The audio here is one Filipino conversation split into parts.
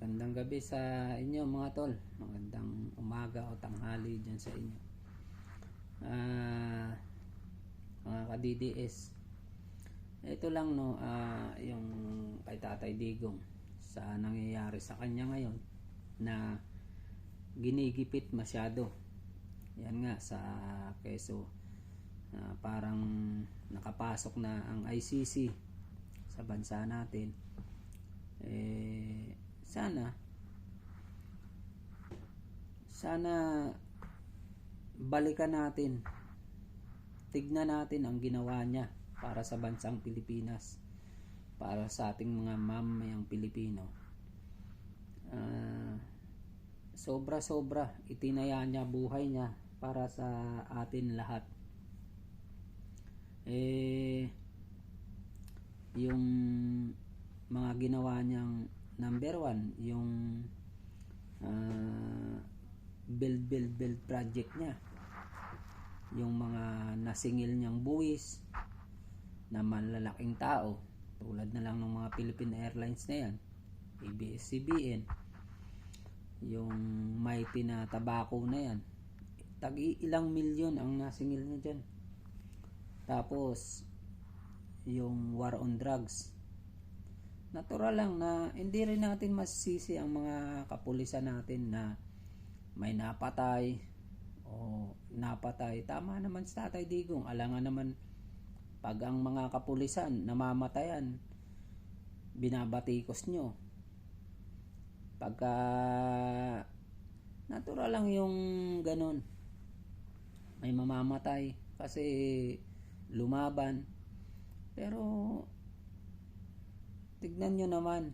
Magandang gabi sa inyo mga tol. Magandang umaga o tanghali dyan sa inyo. Mga ka-DDS. Ito lang no, yung kay Tatay Digong sa nangyayari sa kanya ngayon na ginigipit masyado. Yan nga sa keso parang nakapasok na ang ICC sa bansa natin. Sana balikan natin, tignan natin ang ginawa niya para sa bansang Pilipinas, para sa ating mga mamayang Pilipino. Sobra itinaya niya buhay niya para sa atin lahat. Yung mga ginawa niyang number 1, yung build project niya, yung mga nasingil niyang buwis na malalaking tao tulad na lang ng mga Philippine Airlines na yan, ABS-CBN, yung mighty na tabako na yan, ilang milyon ang nasingil niya dyan. Tapos yung war on drugs, natural lang na hindi rin natin masisisi ang mga kapulisan natin na may napatay o napatay. Tama naman si Tatay Digong, alangan naman pag ang mga kapulisan namamatayan, binabatikos nyo. Pagka natural lang yung ganun, may mamamatay kasi lumaban. Pero tignan nyo naman,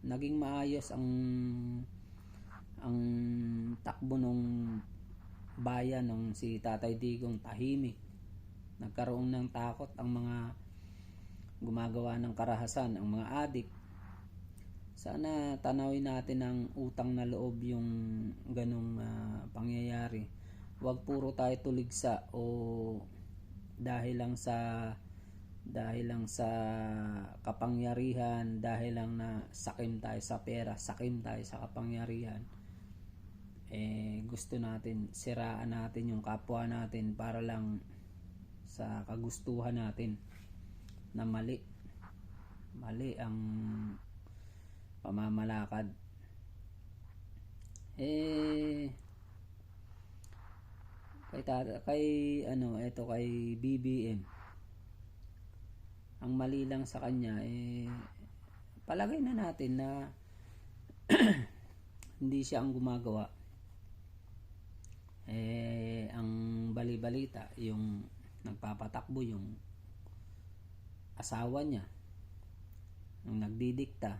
naging maayos ang takbo nung bayan nung si Tatay Digong, tahimik. Nagkaroon ng takot ang mga gumagawa ng karahasan, ang mga adik. Sana tanawin natin ng utang na loob yung ganong pangyayari. Huwag puro tayo tuligsa o dahil lang sa kapangyarihan, dahil lang na sakim tayo sa pera, sakim tayo sa kapangyarihan, gusto natin siraan natin yung kapwa natin para lang sa kagustuhan natin na mali ang pamamalakad. Kay BBM, ang mali lang sa kanya, palagay na natin na hindi siya ang gumagawa. Ang bali-balita, yung nagpapatakbo yung asawa niya, ang nagdidikta.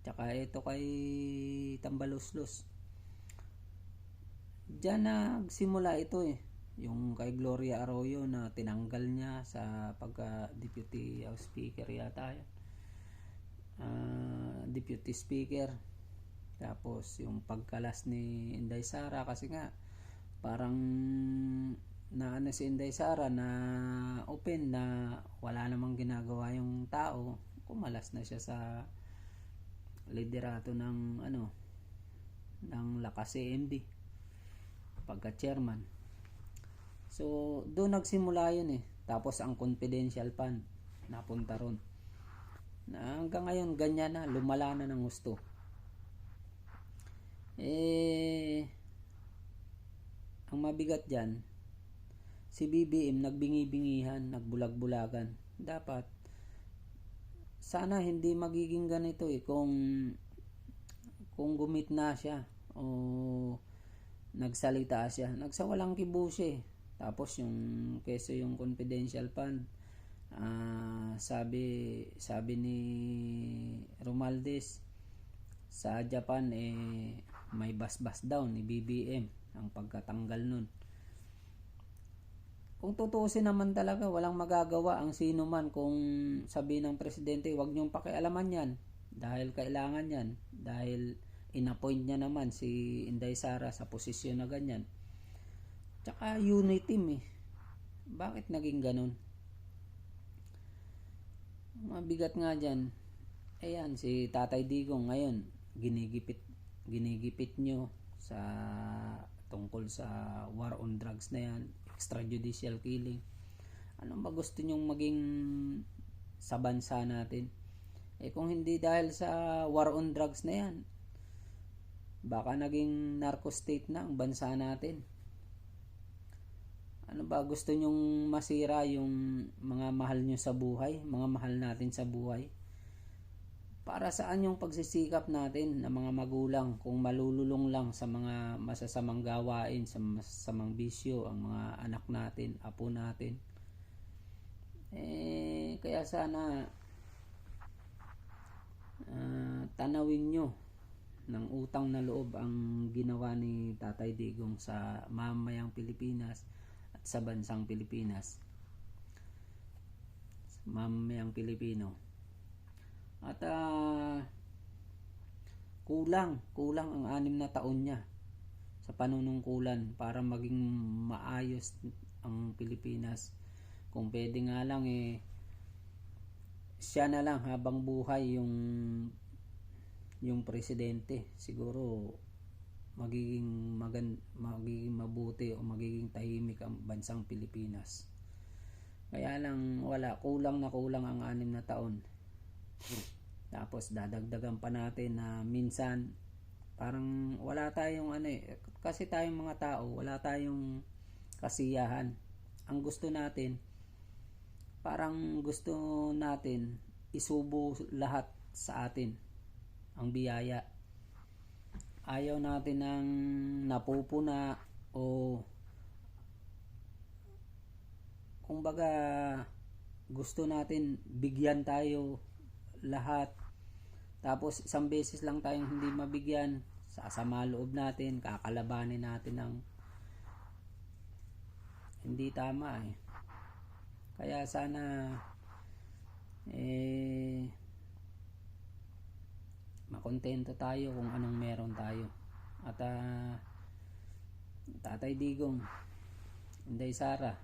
Tsaka ito kay Tambaluslos, diyan nagsimula ito yung kay Gloria Arroyo na tinanggal niya sa pagka Deputy House Speaker yata yan. Deputy Speaker. Tapos yung pagkalas ni Inday Sara, kasi nga parang na si Inday Sara na open na wala namang ginagawa yung tao, kumalas na siya sa liderato ng Lakas CMD pagka chairman. So doon nagsimula yun Tapos ang confidential fund napunta ron, na hanggang ngayon ganyan na, lumala na ng gusto. Ang mabigat dyan, si BBM nagbingi-bingihan, nagbulag-bulagan. Dapat sana hindi magiging ganito kung gumitna siya o nagsalita siya, nagsawalang kibusi. Tapos yung confidential fund, sabi ni Romualdez sa Japan, may basbas daw ni BBM ang pagkatanggal nun. Kung tutuusin naman talaga, walang magagawa ang sino man kung sabi ng presidente, huwag niyong pakialaman yan dahil kailangan yan, dahil inappoint niya naman si Inday Sara sa posisyon na ganyan. Tsaka unity team Bakit naging ganun? Mabigat nga dyan. Ayan, si Tatay Digong ngayon, ginigipit nyo sa tungkol sa war on drugs na yan, extrajudicial killing. Ano ba gusto nyong maging sa bansa natin? Kung hindi dahil sa war on drugs na yan, baka naging narco state na ang bansa natin. Ano ba gusto nyong masira yung mga mahal nyo sa buhay, mga mahal natin sa buhay? Para saan yung pagsisikap natin ng mga magulang kung malululong lang sa mga masasamang gawain, sa masasamang bisyo ang mga anak natin, apo natin? Kaya sana tanawin nyo ng utang na loob ang ginawa ni Tatay Digong sa mamayang Pilipinas at sa bansang Pilipinas, sa mamayang Pilipino. At kulang ang 6 na taon niya sa panunungkulan para maging maayos ang Pilipinas. Kung pwede nga lang siya na lang habang buhay yung presidente, siguro magiging mabuti o magiging tahimik ang bansang Pilipinas. Kaya lang kulang ang 6 na taon. Tapos dadagdagan pa natin na minsan parang wala tayong kasi tayong mga tao, wala tayong kasiyahan. Ang gusto natin, parang gusto natin isubo lahat sa atin ang biyaya. Ayaw natin ng napupuna o kumbaga gusto natin bigyan tayo lahat, tapos isang beses lang tayong hindi mabigyan, sasama loob natin, kakalabanin natin ng hindi tama Kaya sana makontento tayo kung anong meron tayo. At Tatay Digong, Inday Sara,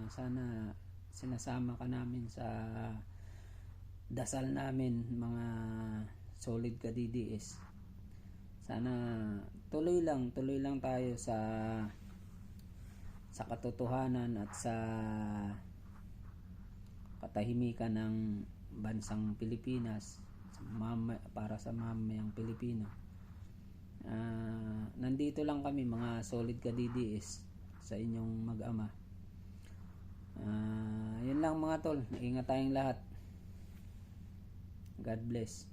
sana sinasama ka namin sa dasal namin, mga solid ka DDS. Sana tuloy lang tayo sa katotohanan at sa katahimikan ng bansang Pilipinas, para sa mamayang Pilipino. Nandito lang kami, mga solid ka DDS, sa inyong mag-ama. Yun lang mga tol, ingat tayong lahat. God bless.